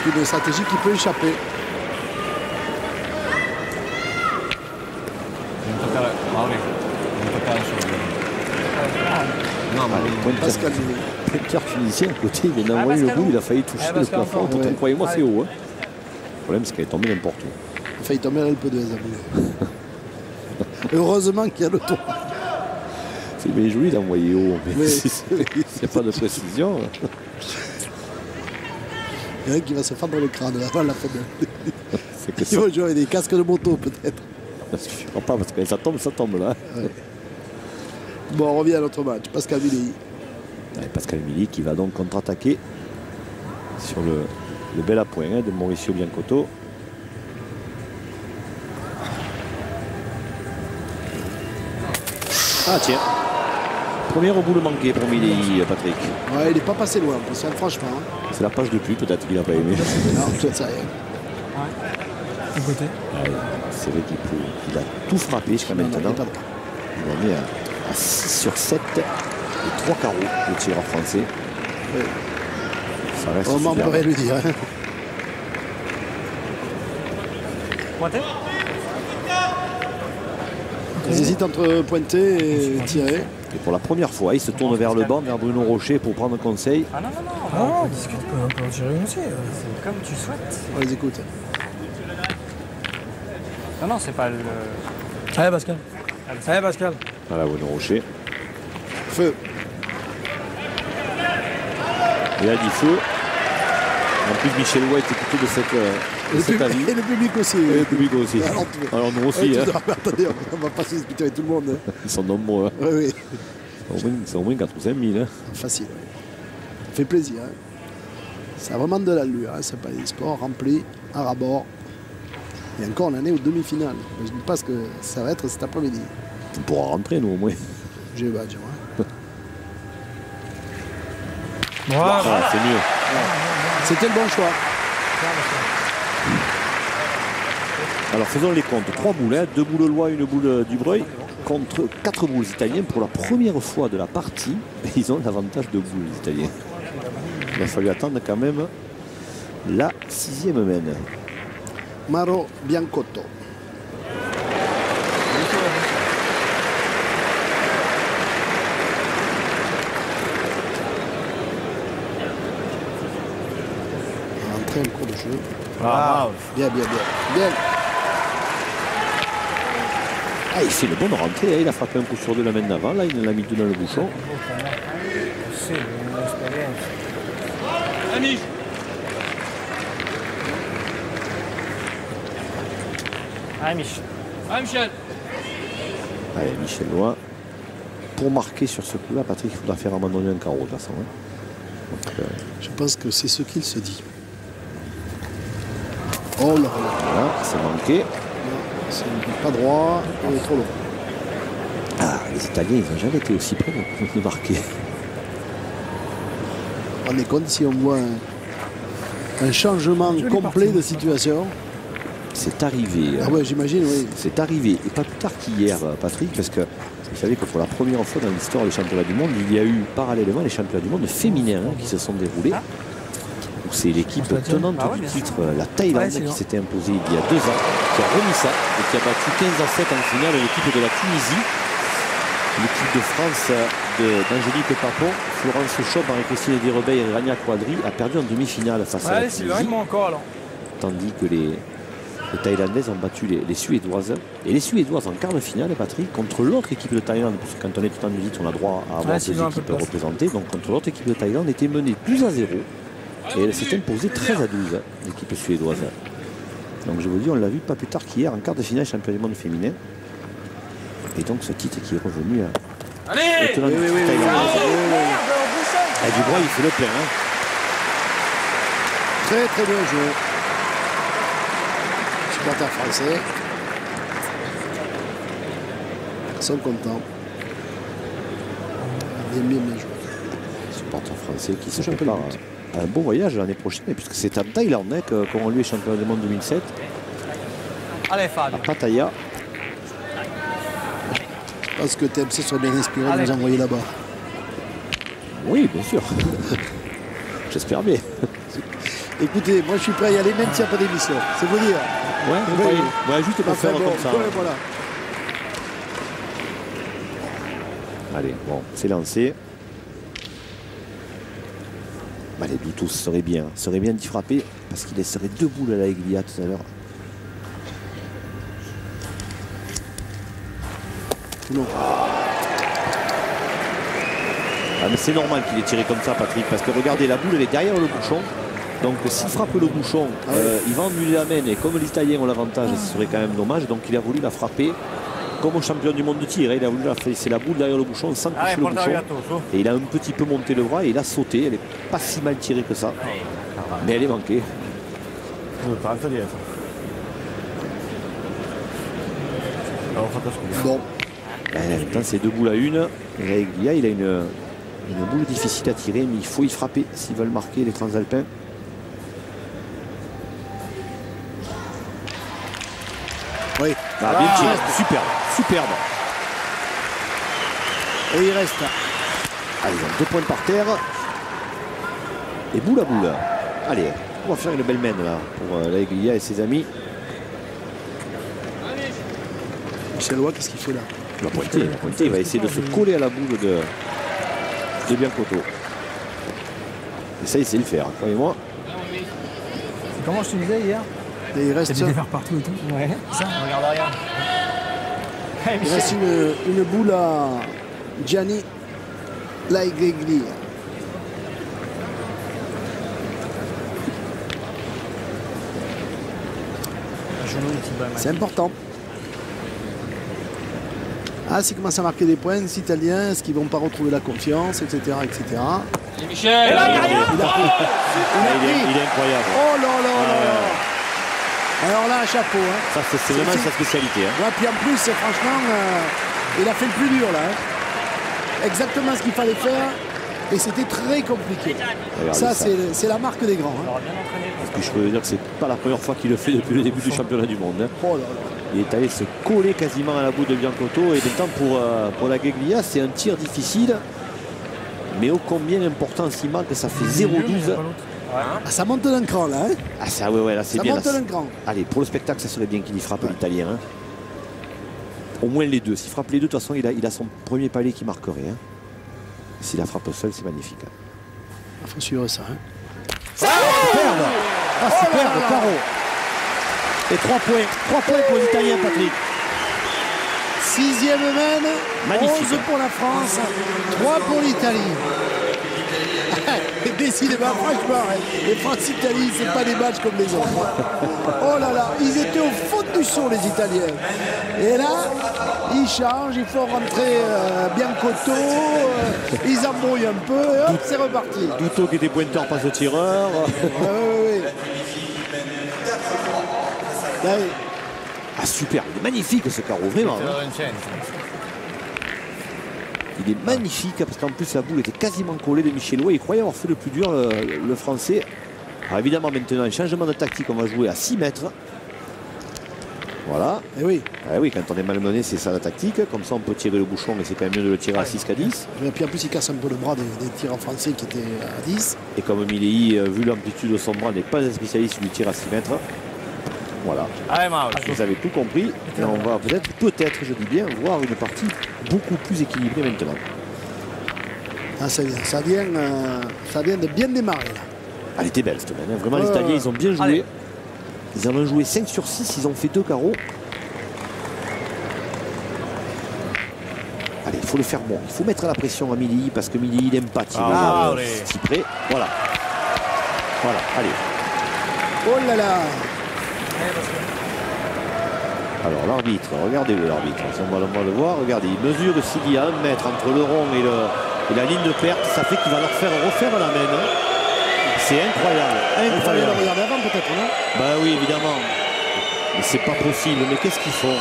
une stratégie qui peut échapper. Non, Pascal Millet. Pointeur tunisien, à côté, il vient d'envoyer le bout, il a failli toucher le plafond. Pourtant, croyez-moi, c'est haut. Le problème, c'est qu'elle est tombée n'importe où. Il a failli tomber à l'Alpe-d'Huez. Heureusement qu'il y a le toit. C'est bien joli d'envoyer haut, mais Oui. s'il n'y a pas de précision. Il y en a qui va se fendre le crâne avant la fin de... C'est que Ils ça vont jouer avec des casques de moto peut-être. ne suffira pas, parce que ça tombe là. Ouais. Bon, on revient à notre match. Pascal Millet. Ouais, Pascal Millet qui va donc contre-attaquer sur le bel appoint de Mauricio Biancotto. Ah tiens, premier boule manqué pour Millet, Patrick. Ouais, il n'est pas passé loin, parce que franchement. C'est la page de pluie peut-être qu'il n'a pas aimé. Non, tout ça rien. Du côté. Ouais, c'est vrai qu'il a tout frappé jusqu'à maintenant. Il a mis à 6 sur 7 et 3 carreaux le tireur français. Oui. Ça reste On superbe. pourrait lui dire. Hein. Pointé. Ils hésitent entre pointer et tirer. Et pour la première fois, il se tourne vers le banc, vers Bruno Rocher pour prendre conseil. Ah non, on peut discuter. On peut en tirer une aussi. C'est comme tu souhaites. On les écoute. Non, c'est pas le... Allez, Pascal. Allez, Pascal. Voilà, Bruno Rocher. Feu. Il a dit feu. En plus, Michel White est plutôt de cet avis. Et le public aussi. Et le public aussi. Alors nous aussi. Hein. Attendez, on va pas se disputer avec tout le monde. Hein. Ils sont nombreux. Hein. Oui, oui. C'est au moins 4 ou 5 000. Hein. Facile. Oui. Ça fait plaisir. Hein. Ça a vraiment de l'allure. Hein. C'est pas des sports remplis, à rabord. Et encore, on en est aux demi-finales. Je ne dis pas ce que ça va être cet après-midi. On pourra rentrer, nous, au moins. Je vais pas dire. Hein. Voilà. Ah, c'est mieux. C'était le bon choix. Alors, faisons les comptes. 3 boules. Hein. 2 boules Lois, 1 boule Dubreuil. Contre 4 boules italiens. Pour la première fois de la partie, ils ont l'avantage de boules, les Italiens. Il a fallu attendre quand même la 6e mène. Maro Biancotto. Rentrer en cours de jeu. Ah, Bien, bien, bien. Bien. Ah, il fait une bonne rentrée. Hein. Il a frappé un coup sur 2 la main d'avant. Là, il l'a mis 2 dans le bouchon. c'est une expérience. Allez, Michel. Allez, Michel Loin. Pour marquer sur ce coup-là, Patrick, il faudra faire abandonner un carreau de toute façon. Hein. Donc, Je pense que c'est ce qu'il se dit. Oh là là. voilà, c'est manqué. C'est pas droit, il est trop long. Ah, les Italiens, ils n'ont jamais été aussi près de marquer. On est compte si on voit un changement complet de situation. C'est arrivé. Ah ouais, j'imagine, oui. C'est arrivé, et pas plus tard qu'hier, Patrick, parce que vous savez que pour la première fois dans l'histoire des championnats du monde, il y a eu parallèlement les championnats du monde féminins hein, qui se sont déroulés. Où c'est l'équipe tenante du titre, la Thaïlande, qui s'était imposée il y a 2 ans, qui a remis ça et qui a battu 15-7 en finale l'équipe de la Tunisie. L'équipe de France d'Angélique Papon, Florence Chaup, Marie-Christine Desrebeil et Rania Quadri a perdu en demi-finale face à la Tunisie. Encore alors. Tandis que les Thaïlandaises ont battu les Suédoises. Et les Suédoises en quart de finale, Patrick, contre l'autre équipe de Thaïlande, parce que quand on est tout en élite, on a droit à avoir 2 équipes représentées. Donc contre l'autre équipe de Thaïlande, était menée 12-0. Et elle s'est imposée 13-12, l'équipe suédoise. Donc je vous dis, on l'a vu pas plus tard qu'hier en quart de finale championnat du monde féminin. Et donc ce titre qui est revenu à tenant du titre thaïlandais. Et Dubois, il fait le plein. Hein. Très très bien joué. Supporters français. Ils sont contents. Bien joué. Supporters français qui se préparent à un beau voyage l'année prochaine, puisque c'est à Thaïlande hein, qu'auront lieu les championnats du monde 2007. Allez, Fabio. À Pattaya. Je pense que TMC serait bien inspiré de nous envoyer là-bas. Oui, bien sûr. J'espère bien. Écoutez, moi je suis prêt à y aller même s'il n'y a pas d'émission. C'est vous dire. Ouais, juste pour faire comme ça. Voilà. Allez, bon, c'est lancé. Allez, Doutos serait bien d'y frapper parce qu'il laisserait 2 boules à la Eglia tout à l'heure. Non. Ah, mais c'est normal qu'il ait tiré comme ça, Patrick, parce que regardez, la boule elle est derrière le bouchon. Donc s'il frappe le bouchon, il va ennuyer la main et comme l'Italien a l'avantage, ce serait quand même dommage. Donc il a voulu la frapper comme au champion du monde de tir. Il a voulu la faire, c'est la boule derrière le bouchon sans toucher le bouchon. Et il a un petit peu monté le bras et il a sauté. Elle n'est pas si mal tirée que ça. Mais elle est manquée. Bon. Maintenant c'est 2 boules à 1. Il a une boule difficile à tirer, mais il faut y frapper s'ils veulent marquer les Transalpins. Oui. Ah, bien tiré, superbe. Et il reste. Allez, ils ont 2 points par terre. Et boule à boule. Allez, on va faire une belle main là pour la Eglia et ses amis. Michel Roy, qu'est-ce qu'il fait là? La pointée, il va essayer de se coller à la boule de Biancotto. Et ça, il sait le faire, croyez-moi. Comment je te disais hier? Et il reste. T'as des faire partout et tout. Ouais, ça, regarde rien. Il reste une boule à Gianni Laigeglia. C'est important. Ah, s'ils commencent à marquer des points, les Italiens, est-ce qu'ils ne vont pas retrouver la confiance, etc. etc. Et Michel, il est incroyable. Oh là là là. Alors là, un chapeau. Hein. Ça, c'est vraiment sa spécialité. Hein. Ouais, puis en plus, franchement, il a fait le plus dur là. Hein. Exactement ce qu'il fallait faire. Et c'était très compliqué. Regardez ça, c'est la marque des grands. Hein. Et puis je peux vous dire que c'est pas la première fois qu'il le fait depuis le début du championnat du monde. Hein. Oh là là. Il est allé se coller quasiment à la boule de Biancotto. Et maintenant pour la Geglia, c'est un tir difficile. Mais ô combien important s'il marque, ça fait 0-12. Ah, ça monte d'un cran là. Hein. Ah ça ouais là c'est bien. Ça monte d'un cran. Allez, pour le spectacle, ça serait bien qu'il y frappe l'Italien. Hein. Au moins les deux. S'il frappe les deux, de toute façon, il a son premier palais qui marquerait. Hein. S'il la frappe seul, c'est magnifique. Il faut suivre ça. Hein. Superbe. Ah, superbe, Caro. Et 3 points. 3 points pour l'Italien, Patrick. 6e main. Magnifique. 11 pour la France. 3 pour l'Italie. Décidément, franchement, les France-Italie, c'est pas des matchs comme les autres. Oh là là, ils étaient au fond du saut, les Italiens. Et là, ils chargent, il faut rentrer Biancotto, ils embrouillent un peu, et hop, c'est reparti. Douto qui était pointeur, passe au tireur. Oui. Ah super, il est magnifique ce carreau, vraiment. Hein. Il est magnifique parce qu'en plus la boule était quasiment collée de Michel Roy. Il croyait avoir fait le plus dur, le français. Alors évidemment maintenant, un changement de tactique, on va jouer à 6 mètres. Voilà. Et oui. Ah oui, quand on est malmené, c'est ça la tactique. Comme ça, on peut tirer le bouchon, mais c'est quand même mieux de le tirer à 6 qu'à 10. Et puis en plus, il casse un peu le bras des tireurs français qui étaient à 10. Et comme Milei, vu l'amplitude de son bras, n'est pas un spécialiste du tir à 6 mètres. Voilà. Vous avez tout compris. Et on va peut-être, je dis bien, voir une partie beaucoup plus équilibrée maintenant. Ah, ça vient de bien démarrer là. Elle était belle cette semaine. Hein. Vraiment, les Italiens, ils ont bien joué. Allez. Ils en ont joué 5 sur 6. Ils ont fait 2 carreaux. Allez, il faut le faire bon. Il faut mettre la pression à Milei parce que Milei, il n'aime pas tirer si près. Voilà. Voilà, allez. Oh là là. Alors l'arbitre, regardez-le l'arbitre, on va le voir, regardez, il mesure s'il y a 1 mètre entre le rond et la ligne de perte, ça fait qu'il va leur faire refaire la main. C'est incroyable, Il fallait le regarder avant peut-être, non? Bah oui, évidemment. Mais c'est pas possible, mais qu'est-ce qu'ils font?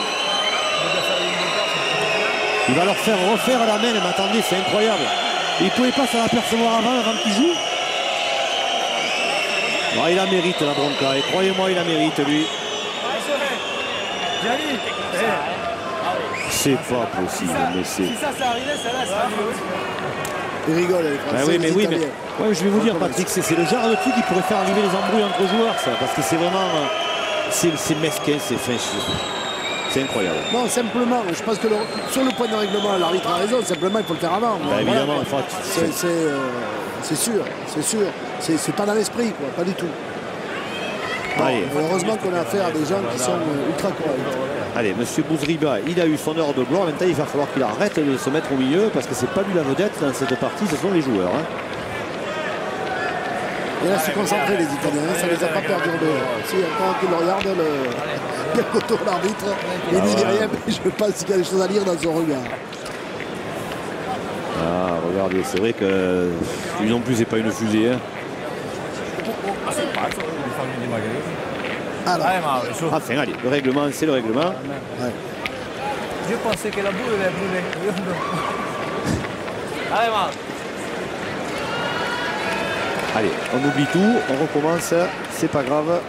Il va leur faire refaire la main, mais attendez, c'est incroyable. Et il ne pouvait pas s'en apercevoir avant qu'il joue. Oh, il la mérite la bronca, et croyez-moi, il la mérite lui. C'est pas possible, mais c'est... Si ça arrivait, celle-là, c'est Ils rigolent les Français. Oui, mais ouais, je vais vous dire, Patrick, c'est le genre de truc qui pourrait faire arriver les embrouilles entre joueurs, ça, parce que c'est vraiment, c'est mesquin, c'est incroyable. Non, simplement, je pense que sur le point de règlement, l'arbitre a raison. Simplement, il faut le faire avant. Bah, évidemment, c'est sûr. C'est pas dans l'esprit, quoi, pas du tout. Bon, heureusement qu'on a affaire à des gens qui sont ultra corrects. Allez, monsieur Bouzriba, il a eu son heure de gloire. Maintenant, il va falloir qu'il arrête de se mettre au milieu parce que c'est pas lui la vedette dans cette partie, ce sont les joueurs. Hein. Et là, c'est concentré les Italiens, ça les a pas perdus de. Si encore qu'ils le regardent, Biancotto, l'arbitre, il dit rien, mais je pense qu'il y a des choses à lire dans son regard. Ah, regardez, c'est vrai que lui non plus, c'est pas une fusée. Hein. Alors. Enfin, allez, le règlement, c'est le règlement. Ouais. Je pensais que la boule allait brûler. Allez, Marc. Allez, on oublie tout, on recommence, c'est pas grave.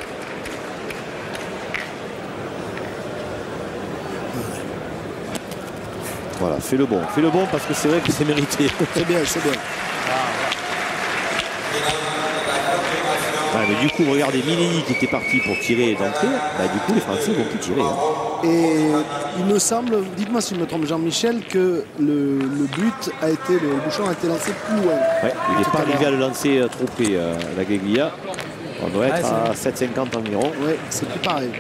Voilà, fais le bon parce que c'est vrai que c'est mérité. C'est bien, c'est bien. Ouais, mais du coup, regardez, Mileni qui était parti pour tirer d'entrée, bah, du coup, les Français vont plus tirer. Hein. Et il me semble, dites-moi si je me trompe, Jean-Michel, que le bouchon a été lancé plus loin. Ouais, il n'est pas arrivé à le lancer trop près, la Gueglia. On doit être à 7,50 environ. Oui, c'est plus pareil.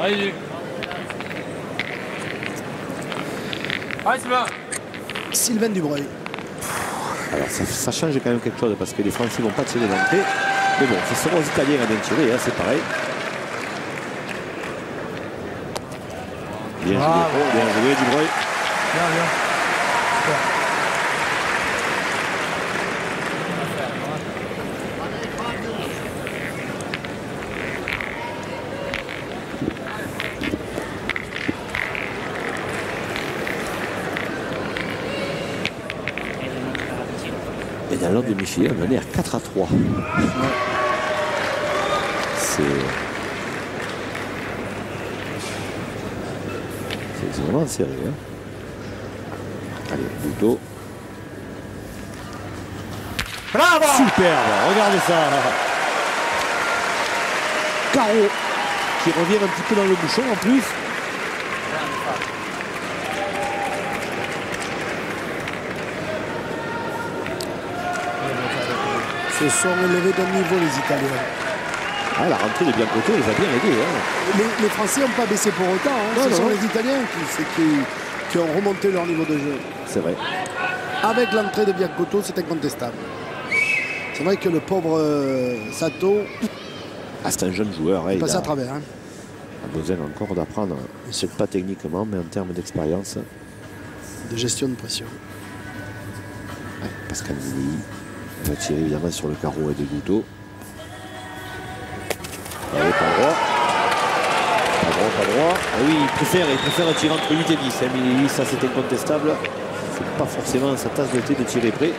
Allez, Sylvain Dubreuil. Alors ça change quand même quelque chose parce que les Français ne vont pas tirer d'entrée. Mais bon, ce seront aux Italiens à bien tirer, hein, c'est pareil. Bien joué Dubreuil. Bien. Et dans l'ordre de Michel, on est à 4-3. C'est vraiment serré. Hein. Allez, Bouteau. Bravo! Superbe, regardez ça. Caro qui revient un petit peu dans le bouchon en plus. Se sont élevés d'un niveau les Italiens. Ah, la rentrée de Biancotto les a bien aidés. Hein. Les Français n'ont pas baissé pour autant. Hein. Ce sont les Italiens qui ont remonté leur niveau de jeu. C'est vrai. Avec l'entrée de Biancotto, c'est incontestable. C'est vrai que le pauvre Sato. Ah, c'est un jeune joueur. Il passe à travers. Hein. A besoin encore d'apprendre, c'est pas techniquement, mais en termes d'expérience. De gestion de pression. Ouais, Pascal Mileni va tirer évidemment sur le carreau et de Bouteau. Allez, pas droit. Pas droit. Ah oui, il préfère tirer entre 8 et 10. Hein, Mileni, ça c'est incontestable. C'est pas forcément sa tasse de thé de tirer près.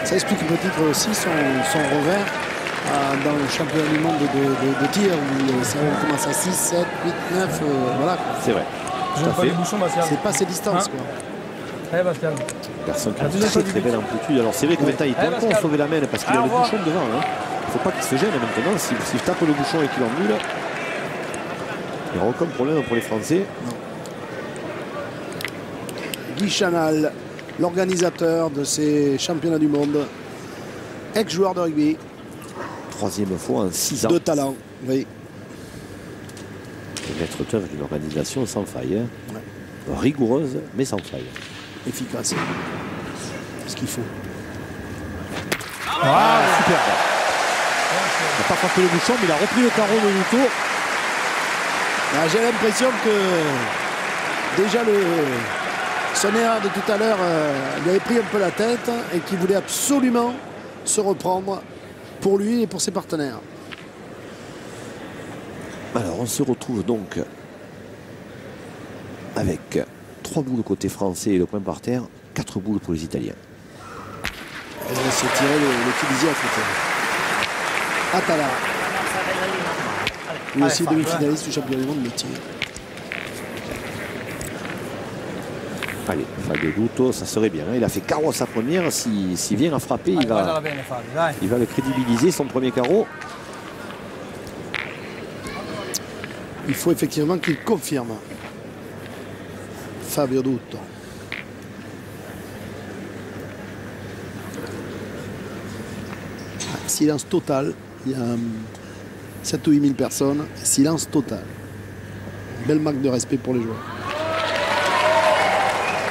Ça explique peut-être aussi son revers dans le championnat du monde de tir où ça commence à 6, 7, 8, 9. Voilà. C'est vrai. C'est pas ses distances. Hein. Quoi. Allez, Pascal. Personne qui a une très belle amplitude. Alors c'est vrai que maintenant il peut encore sauver la main parce qu'il a le bouchon devant. Hein. Il ne faut pas qu'il se gêne maintenant. S'il tape le bouchon et qu'il annule, il n'y aura aucun problème pour les Français. Non. Guy Chanal, l'organisateur de ces championnats du monde, ex-joueur de rugby. Troisième fois en 6 ans. De talent, oui. Et maître d'œuvre d'une organisation sans faille. Hein. Ouais. Rigoureuse, mais sans faille. Efficace. Ce qu'il faut. Ah, superbe. Il n'a pas frappé le bouchon, mais il a repris le carreau de Bouteau. Ah, j'ai l'impression que déjà son erreur de tout à l'heure lui avait pris un peu la tête et qu'il voulait absolument se reprendre pour lui et pour ses partenaires. Alors on se retrouve donc avec 3 boules côté français et le point par terre, 4 boules pour les Italiens. Et là, c'est tiré le Tunisien à côté. Atala. Lui aussi demi-finaliste du championnat du monde de tir. Allez, Fabio Dutto, ça serait bien. Il a fait carreau à sa première. S'il vient à frapper, il va le crédibiliser, son premier carreau. Il faut effectivement qu'il confirme. Fabio Dutto. Silence total. Il y a 7 ou 8 000 personnes. Silence total. Belle marque de respect pour les joueurs.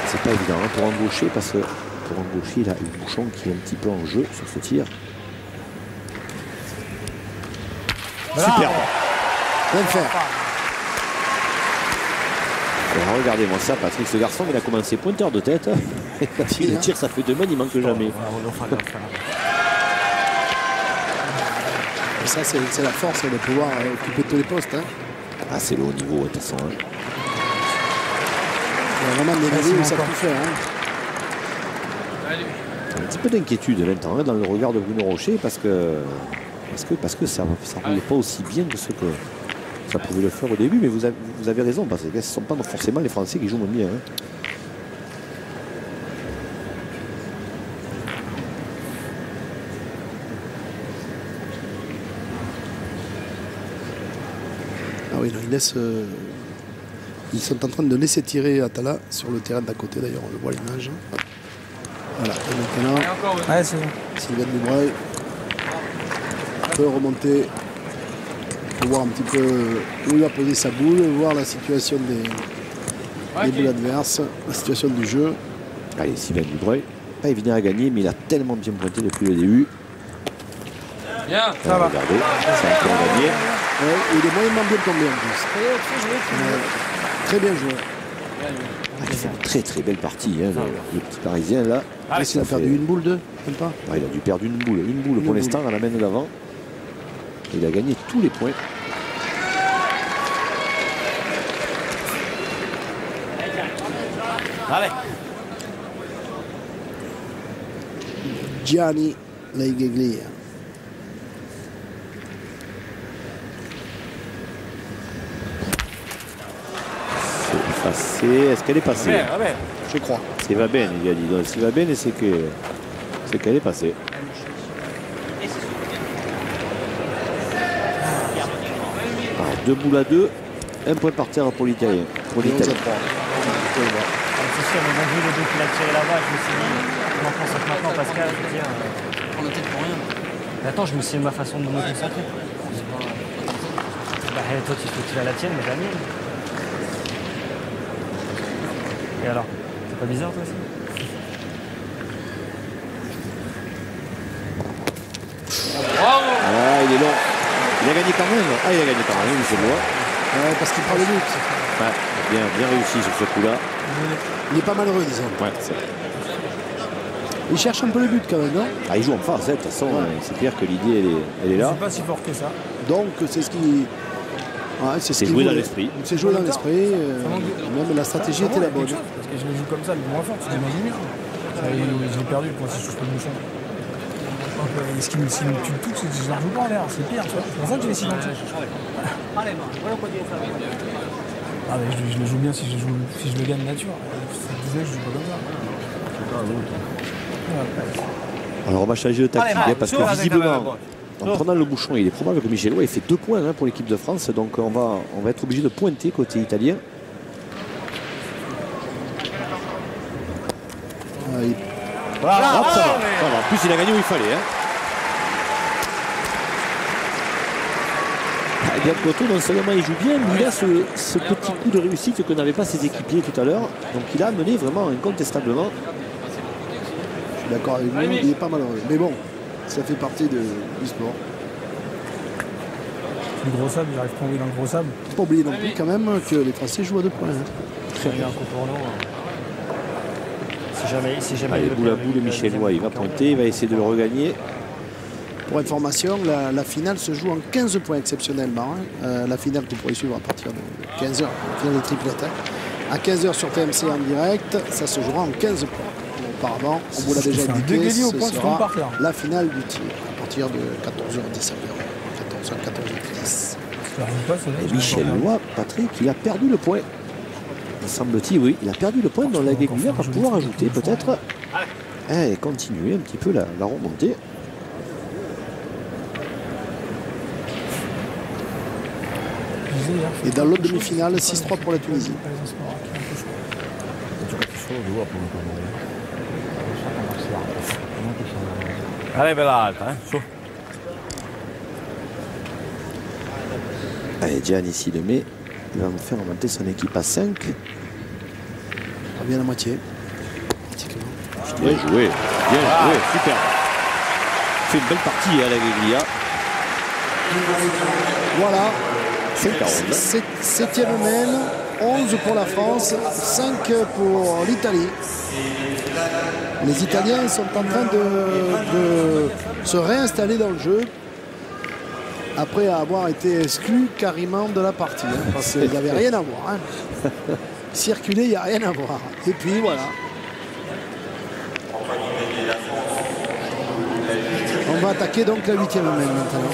C'est pas évident hein, pour un gaucher parce que pour un gaucher, il a une bouchon qui est un petit peu en jeu sur ce tir. Superbe. Bien fait. Alors regardez-moi ça, Patrick, ce garçon, il a commencé pointeur de tête. Et quand il tire, ça fait 2 mains, il manque jamais. Et ça, c'est la force de pouvoir occuper tous les postes. Hein. Ah, c'est le haut niveau, de toute façon. Hein. Il y a vraiment des niveaux où ça peut faire. Hein. Un petit peu d'inquiétude maintenant hein, dans le regard de Bruno Rocher parce que ça ne roulait pas aussi bien que ce que ça pouvait le faire au début. Mais vous avez raison, parce que ce ne sont pas forcément les Français qui jouent moins bien. Hein. Ah oui, non, ils sont en train de laisser tirer Atala sur le terrain d'à côté, d'ailleurs, on le voit l'image. Voilà, et maintenant, Sylvain Dubreuil peut remonter pour voir un petit peu où il va poser sa boule, voir la situation des boules adverses, la situation du jeu. Allez, Sylvain Dubreuil, pas évident à gagner, mais il a tellement bien pointé depuis le début. Bien, ça va. Regardez, c'est encore gagné. Ouais, il est moyennement bien tombé en plus. Très bien joué. Il fait une très très belle partie, hein, le petit Parisien là. Est-ce qu'il a perdu une boule, deux? Même pas. Ouais, il a dû perdre une boule. Une boule pour l'instant à la main d'avant. Il a gagné tous les points. Allez. Gianni Laigeglia. C'est passé. Est-ce qu'elle est passée? Je crois. C'est va bien, il a dit. Donc, c'est va bien et c'est qu'elle est passée. Alors, 2 boules à 2. 1 point par terre pour l'Italien. Pour l'Italie. C'est sûr, mais bon, vu le deux qu'il a tiré là-bas, je me suis dit, je m'en concentre maintenant, Pascal, je veux dire. Prends la tête pour rien. Mais attends, je me suis dit ma façon de me concentrer. Bah, toi, tu faut tirer la tienne, mais la mienne. Et alors, c'est pas bizarre, toi aussi? Ah, il est long. Il a gagné quand même. Ah, il a gagné quand même, je le vois. Ouais, parce qu'il prend le but. Ouais, bien réussi sur ce coup-là. Il est pas malheureux, disons. Ouais, il cherche un peu le but quand même, non? Ah, il joue en face, de toute façon, c'est clair que l'idée, elle est là. C'est pas si fort que ça. Donc, c'est ce qui... Ouais, c'est joué dans l'esprit. C'est joué dans l'esprit. Même la stratégie était la bonne. Parce que je le joue comme ça, le moins fort, c'est le moins mieux. J'ai perdu le point si je touche pas le bouchon. Ce qui me tue le tout, c'est que je ne la joue pas en l'air, c'est pire, tu vois. C'est pour ça que j'ai les silences. Ah mais je le joue bien si je le gagne nature. Je disais, je joue pas comme ça. Alors on va changer de tactique parce que visiblement, en prenant le bouchon, il est probable que Michel Roy ait fait 2 points pour l'équipe de France. Donc on va être obligé de pointer côté italien. Voilà, hop, ça va. En plus, il a gagné où il fallait. Hein. Biancotto, non seulement il joue bien, mais il a ce petit coup de réussite que n'avaient pas ses équipiers tout à l'heure. Donc il a mené vraiment incontestablement. Je suis d'accord avec vous, il n'est pas malheureux. Mais bon, ça fait partie du sport. Le gros sable, j'arrive pas à oublier dans le gros sable. Il ne faut pas oublier non plus quand même que les Français jouent à 2 points. Hein. Très bien, un coup pour nous. Si jamais allez, boule à boule, Michel Roy, il va pointer, il va essayer de le regagner. Pour information, la finale se joue en 15 points exceptionnellement. Hein. La finale que vous pourrez suivre à partir de 15h, la finale des triplettes. Hein. À 15h sur TMC en direct, ça se jouera en 15 points. Auparavant, on vous l'a déjà indiqué, ce sera la finale du tir à partir de 14h10 environ. 14h10. Et Michel Roy, Patrick, il a perdu le point. Semble-t-il, oui. Il a perdu le point dans la Guéguillère pour pouvoir ajouter peut-être et continuer un petit peu la remontée. Et dans l'autre demi-finale, 6-3 pour la Tunisie. Allez, bella alta, su. Allez, Gian ici le met. Il va me faire remonter son équipe à 5. Pas bien la moitié. Bien joué, super. Fait une belle partie à la Guéguillère. Voilà. 5-40. 7e main, 11 pour la France, 5 pour l'Italie. Les Italiens sont en train de se réinstaller dans le jeu après avoir été exclus carrément de la partie. Parce qu'il n'y avait rien à voir. Circuler, il n'y a rien à voir. Et puis voilà. On va attaquer donc la 8e main maintenant.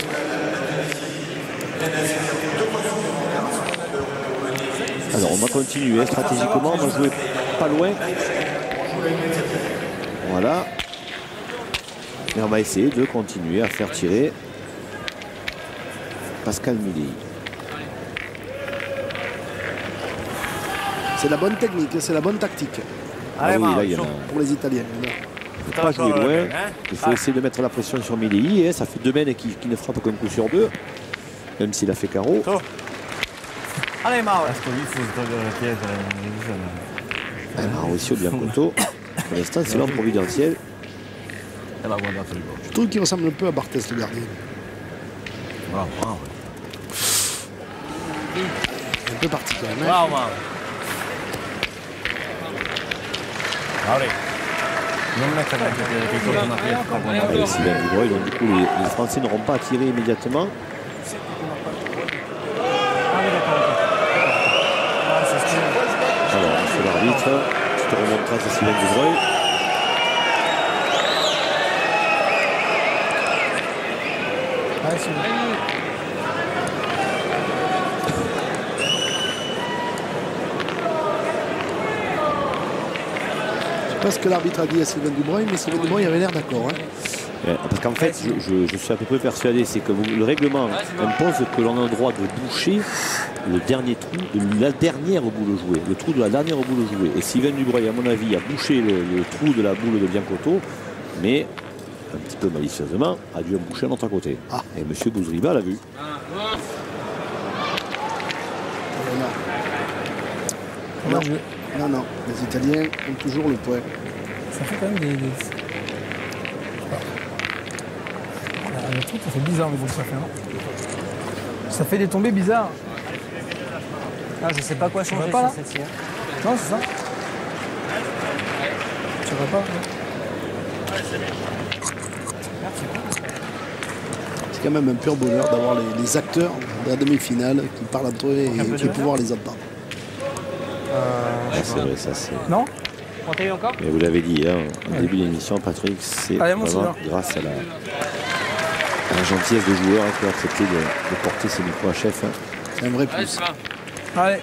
Alors on va continuer stratégiquement, on va jouer pas loin. Voilà. Et on va essayer de continuer à faire tirer Pascal Milly. C'est la bonne technique, c'est la bonne tactique. Ah oui, là, il y en a. Pour les Italiens. Il ne faut pas jouer loin. Il faut essayer de mettre la pression sur Milly. Et ça fait 2 mènes qui ne frappe qu'un coup sur 2. Même s'il a fait carreau. Allez, Mauro. Alors aussi au Biancotto. Pour l'instant, c'est l'ordre providentiel. Je trouve qu'il ressemble un peu à Barthès, le gardien. Un peu parti quand même. Bravo, Mauro. Allez. Non mettere che torna a Allez, Sylvain Dubreuil. Donc du coup, les Français n'auront pas à tirer immédiatement. Alors, monsieur l'arbitre, petite remontrance à Sylvain Dubreuil. Je sais pas ce que l'arbitre a dit à Sylvain Dubreuil, mais Sylvain Dubreuil avait l'air d'accord. Parce qu'en fait, je suis à peu près persuadé, c'est que le règlement impose que l'on a le droit de boucher le dernier trou de la dernière boule jouée, le trou de la dernière boule jouée. Et Sylvain Dubreuil, à mon avis, a bouché le trou de la boule de Biancotto, mais un petit peu malicieusement, a dû en boucher un autre côté. Ah. Et M. Bouzriba l'a vu. Non, les Italiens ont toujours le point. Ça fait quand même des... Le truc, ça fait bizarre le groupe ça fait. Hein. Ça fait des tombées bizarres. Ah, je sais pas quoi changer pas, là sur celle-ci. Non, c'est ça. Tu vas pas. C'est quand même un pur bonheur d'avoir les acteurs de la demi-finale qui parlent entre eux et qui pouvoir les entendre. C'est vrai, ça c'est. Non. On t'a eu encore? Mais vous l'avez dit hein, au début de l'émission, Patrick, c'est Allez, mon vraiment grâce à la gentillesse des joueurs hein, qui ont accepté de porter ces micros à chef. Hein. C'est un vrai plus. Allez.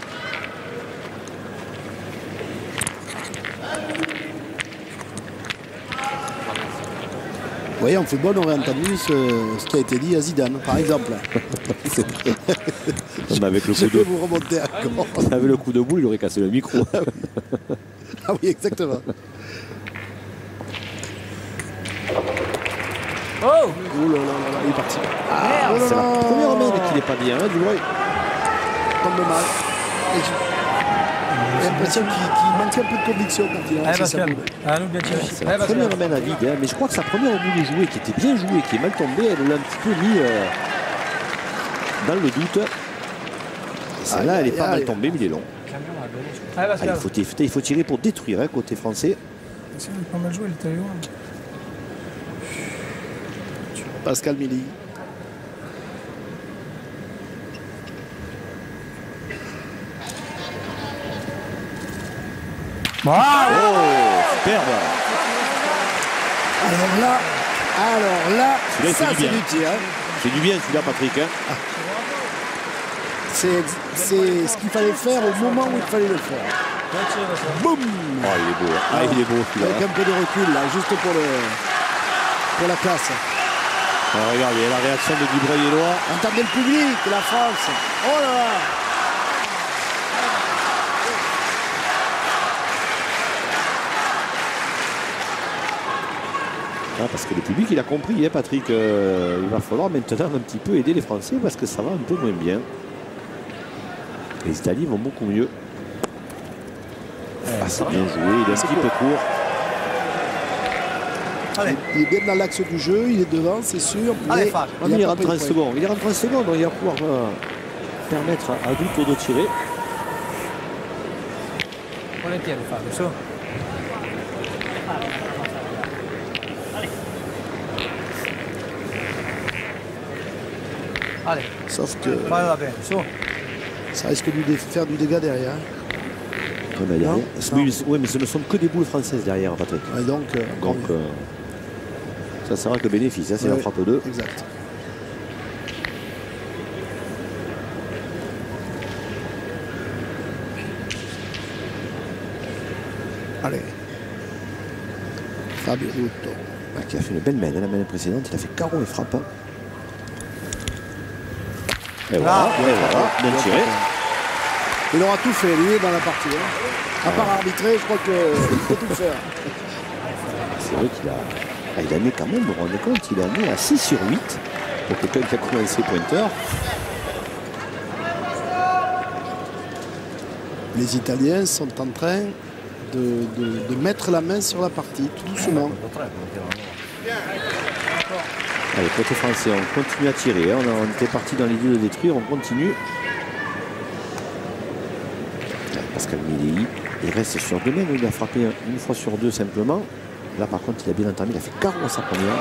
Vous voyez, en football, on aurait entendu ce qui a été dit à Zidane, par exemple. Avec le Je coup peux de... vous remonter à comment. Avec le coup de boule, il aurait cassé le micro. Ah oui, exactement. Oh! Oh là là là là, il est parti. Ah, oh là C'est la là. première main qui n'est pas bien, hein, Dubreuil. Tombe mal. J'ai l'impression qu'il manquait un peu de conviction quand il a Allez, lancé sa Pascal. boule. À nous, bien tiré. C'est la première main à vide, hein, mais je crois que sa première boule jouée, qui était bien jouée, qui est mal tombée, elle l'a un petit peu mis dans le doute. Et celle-là, elle n'est pas mal tombée, mais il est long. Allez, Allez, Pascal. il faut tirer pour détruire, hein, côté français. C'est pas mal joué, l'Italien. Pascal Milly. Wow. Oh, superbe. Alors là, Celui-là, ça il fait c'est du du tir. Hein. C'est du bien celui-là, Patrick. Hein. C'est ce qu'il fallait faire au moment où il fallait le faire. Boum. Ah, il est beau. Ah, il est beau celui-là. Avec un peu de recul là, juste pour la classe. Ah, regardez la réaction de Dubreuil-Éloy. Entendez le public, la France. Oh là là. Ah, parce que le public il a compris, hein, Patrick. Il va falloir maintenant un petit peu aider les Français parce que ça va un peu moins bien. Les Italiens vont beaucoup mieux. Ah, c'est bien joué, il est un petit peu court. Allez. Il est bien dans l'axe du jeu, il est devant, c'est sûr. Allez, Mais Fab. Il a rentre pas en pris de seconde. Il rentre en seconde, donc il va pouvoir permettre à Duto de tirer. Volentieri Fabio, su. Allez, points. Sauf que falla bene, su. ça risque de faire du dégât derrière. On a derrière. Non. Oui, mais ce ne sont que des boules françaises derrière, Patrick. Et donc, Donc, ça sera que bénéfice. Hein, c'est la frappe 2. Exact. Allez. Fabio Duto. Qui a fait une belle main. La main précédente, il a fait carreau et frappe. Et voilà, bien tiré. Il aura tout fait, lui, dans la partie. Hein. À part arbitrer, je crois qu'il peut tout faire. C'est vrai qu'il a... il a mis quand même, vous vous rendez compte, il a mis à 6 sur 8 pour quelqu'un qui a commencé pointeur. Les Italiens sont en train de mettre la main sur la partie, tout doucement. Allez, côté français, on continue à tirer. Hein. On était parti dans l'idée de détruire, on continue. Pascal Milei, il reste sur deux mains, il a frappé une fois sur deux simplement. Là par contre il a bien entamé, il a fait carreau à sa première.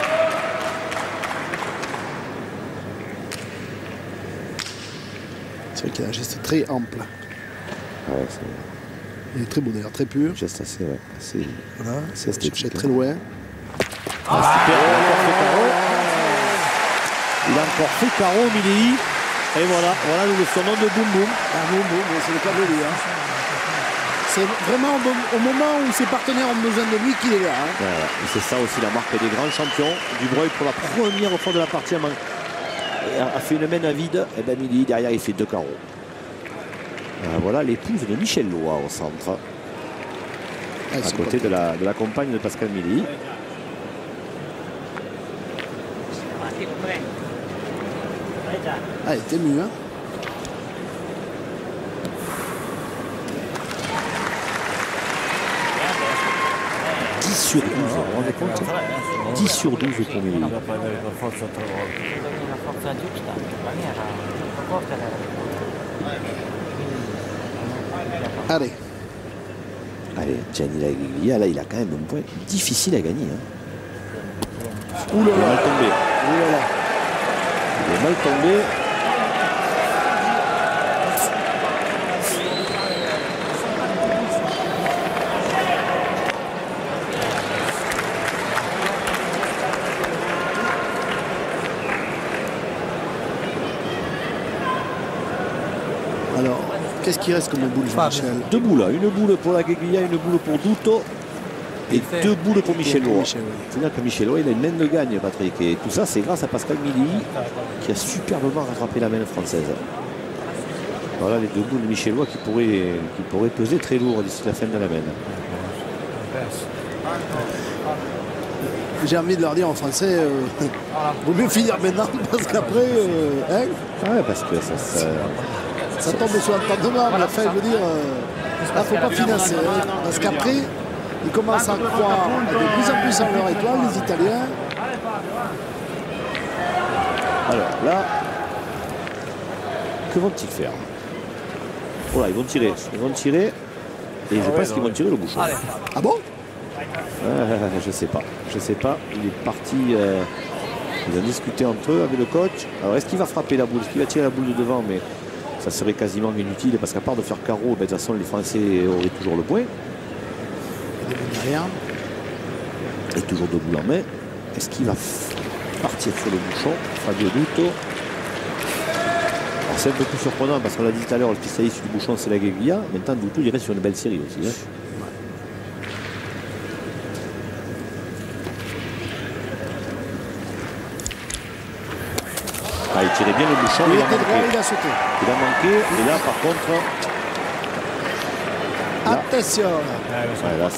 C'est vrai qu'il a un geste très ample. Ah ouais, Il est très beau d'ailleurs, très pur. geste assez, ouais, assez, Voilà, assez esthétique. chercher très loin. Ah, super, il a encore fait carreau. Il a encore fait carreau, Milei. Et voilà, nous le surnom de Boum Boum. Ah bon, c'est le cas de lui. Hein. C'est vraiment au moment où ses partenaires ont besoin de lui qu'il est là. Hein. Voilà. Et c'est ça aussi la marque des grands champions. Dubreuil pour la première fois de la partie a fait une main à vide. Et bien Milei derrière il fait deux carreaux. Voilà l'épouse de Michel Loa au centre. À côté de la compagne de Pascal Milei. Ah, il était ému, hein. Sur 12, vous vous rendez compte 10 sur 12 pour Milei. Allez. Allez, Gianni Lagaglia, là il a quand même un point difficile à gagner. Hein. Ouh là Il est là. mal tombé. Ouh là là. Il est mal tombé. Alors, qu'est-ce qui reste comme boule, Jean-Michel? Deux boules, une boule pour la Gaglia, une boule pour Duto et deux boules pour Michel Loa. C'est-à-dire que Michel Loa, il a une main de gagne, Patrick. Et tout ça, c'est grâce à Pascal Milei qui a superbement rattrapé la main française. Voilà les deux boules de Michel Loa qui pourraient peser très lourd d'ici la fin de la main. J'ai envie de leur dire en français, vaut mieux finir maintenant parce qu'après, hein, Ouais, parce que ça tombe sur l'entendement. Mais enfin, je veux dire, là, faut pas financer. Hein, parce qu'après, ils commencent à croire de plus en plus en leur étoile, les Italiens. Alors là, que vont-ils faire? Voilà, ils vont tirer. Et je pense qu'ils vont tirer le bouchon. Ah bon? Je sais pas. Il est parti. Ils ont discuté entre eux avec le coach. Alors est-ce qu'il va frapper la boule? Est-ce qu'il va tirer la boule de devant? Mais ça serait quasiment inutile parce qu'à part de faire carreau, de toute façon les Français auraient toujours le point. Derrière. Et toujours deux boules en main. Est-ce qu'il va partir sur le bouchon? Fabio Duto. C'est un peu plus surprenant parce qu'on l'a dit tout à l'heure, le spécialiste du bouchon c'est la Gueglia. Maintenant Doutou il reste sur une belle série aussi. Hein. Ah, il tirait bien le bouchon, Il il a était droit, manqué. il a sauté. Il a manqué, et là par contre, Attention. ouais, là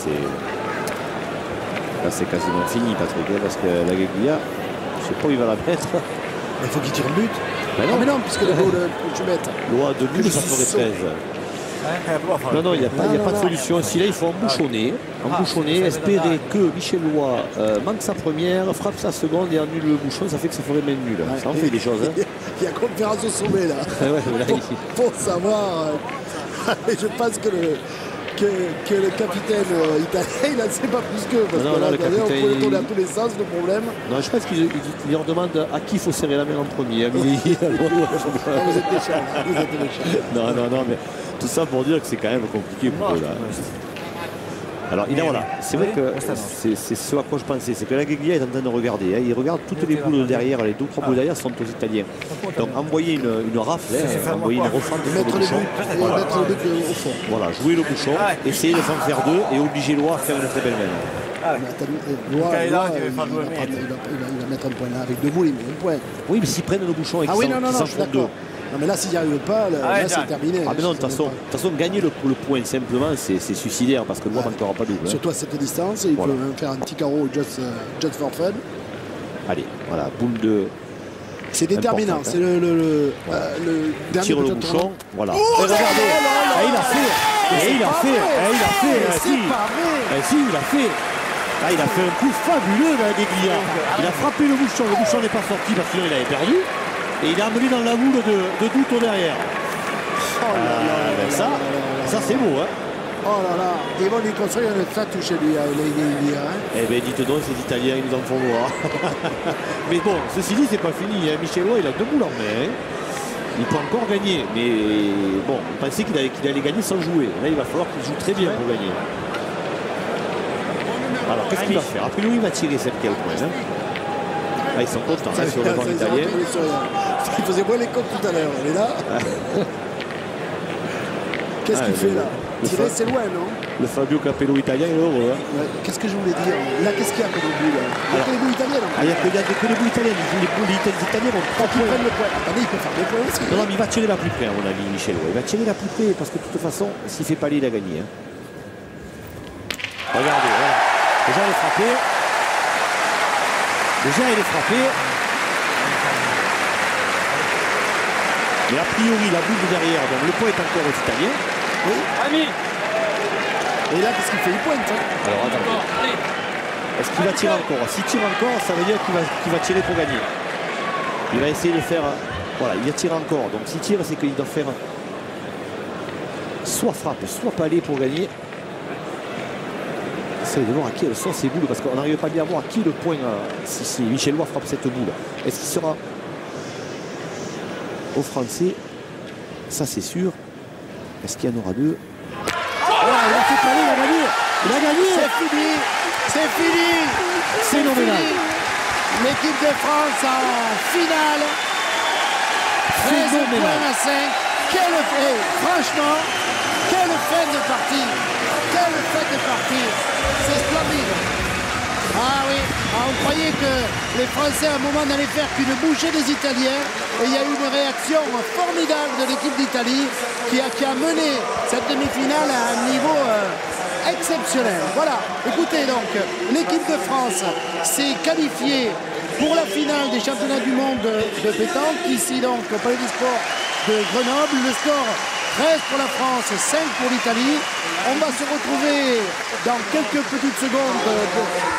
c'est quasiment fini Patrick, hein, parce que la Gueglia, je sais pas où il va la mettre. Il faut qu'il tire le but. Ben non. Ah, mais non, puisque le goal que tu mettes. Loi de but, ça ferait 13. Non, non, il n'y a pas de solution. Si là, il faut embouchonner. Embouchonner, espérer que Michel Loy manque sa première, frappe sa seconde et annule le bouchon, ça fait que ça ferait même nul. Ça en fait des choses. Hein. Il y a conférence au sommet là. Ouais, là, Pour savoir. Je pense que le capitaine italien, il n'en sait pas plus qu'eux. Parce Non, que là, le capitaine, on peut le tourner à tous les sens, le problème. Non, je pense qu'il leur demande à qui il faut serrer la main en premier. Vous êtes méchants. Vous êtes méchants. Non, mais tout ça pour dire que c'est quand même compliqué pour eux là. Alors, voilà, c'est vrai que c'est ce à quoi je pensais, c'est que la Gueglia est en train de regarder. Hein, il regarde toutes les boules derrière, les 2 ou 3 boules derrière sont aux Italiens. Donc, envoyer une rafle, hein, envoyer une refonte sur le Mettre les bouchon. buts, Voilà. mettre le but au fond. Voilà, jouer le bouchon, essayer de s'en faire 2 et obliger Loy à faire une très belle main. Mais attends, Loy, il va mettre un point là. Avec 2 boules, il met un point. Oui, mais s'ils prennent le bouchon et Ah qu'ils oui, non, s'en je suis font 2. d'accord. Non, mais là, s'il n'y arrive pas, là c'est terminé. Ah mais non, de toute façon, gagner le point simplement, c'est suicidaire parce que Loy ne marquera pas double. Hein. Surtout à cette distance, il peut même faire un petit carreau just for fun. Allez, voilà, boule de... C'est déterminant, c'est le dernier tire le bouchon. bouchon, voilà. Oh, Et regardez, il a fait, c'est pas vrai. il a fait. Ah, il a fait un coup fabuleux la Gueglia. Il a frappé le bouchon n'est pas sorti parce que sinon il avait perdu. Et il a amené dans la boule de Douto derrière. Ça c'est beau, hein. Oh là là, ils vont lui construire une statue chez lui, les Gueglia. Eh bien, dites donc, ces Italiens, ils nous en font voir. Mais bon, ceci dit, c'est pas fini. Hein. Michel Loy, il a 2 boules en main. Hein. Il peut encore gagner. Mais bon, on pensait qu'il allait gagner sans jouer. Là, il va falloir qu'il joue très bien pour gagner. Alors, qu'est-ce qu'il va faire? A priori, il va tirer cette quelle point. Hein. Ah, ils sont contents hein, sur le banc italien. Il faisait moins les comptes tout à l'heure. Et là, qu'est-ce qu'il fait là? Tirer, c'est loin, non? Le Fabio Capello italien est heureux. Hein. Ouais, qu'est-ce que je voulais dire? Là, qu'est-ce qu'il y a comme bout là? Il y a que les bouts italiens. Il n'y a que les bouts italiens. Les bouts italiens vont 3 points. Prennent le point. Attendez, il peut faire des points aussi. Non, mais il va tirer la plus près, à mon avis, Michel. Il va tirer la plus près parce que de toute façon, s'il fait pas aller, il a gagné. Hein. Regardez, voilà. Déjà, il est frappé. Mais a priori, la boule de derrière, donc le point est encore aux Italiens. Oui. Et là, qu'est-ce qu'il fait? Il pointe. Hein. Alors, attendez. Est-ce qu'il va tirer encore? S'il tire encore, ça veut dire qu'il va tirer pour gagner. Il va essayer de faire... Voilà, il va tirer encore. Donc, s'il tire, c'est qu'il doit faire soit frappe, soit palais pour gagner. Essaye de voir à qui elles sont ces boules, parce qu'on n'arrive pas bien à voir à qui le point... Si Michel Loy frappe cette boule, est-ce qu'il sera aux Français? Ça, c'est sûr. Est-ce qu'il y en aura 2? Voilà, il a fait parler, il a gagné. Il a gagné. C'est fini. C'est phénoménal. L'équipe de France en finale. 13 points à 5. Franchement, quelle fête de partie. Quelle fête de partie. C'est splendide. Ah oui, on croyait que les Français à un moment n'allaient faire qu'une bouchée des Italiens. Et il y a eu une réaction formidable de l'équipe d'Italie qui a mené cette demi-finale à un niveau exceptionnel. Voilà, écoutez donc, l'équipe de France s'est qualifiée pour la finale des championnats du monde de pétanque. Ici donc au Palais du Sport de Grenoble. Le score 13 pour la France, 5 pour l'Italie. On va se retrouver dans quelques petites secondes,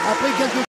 après quelques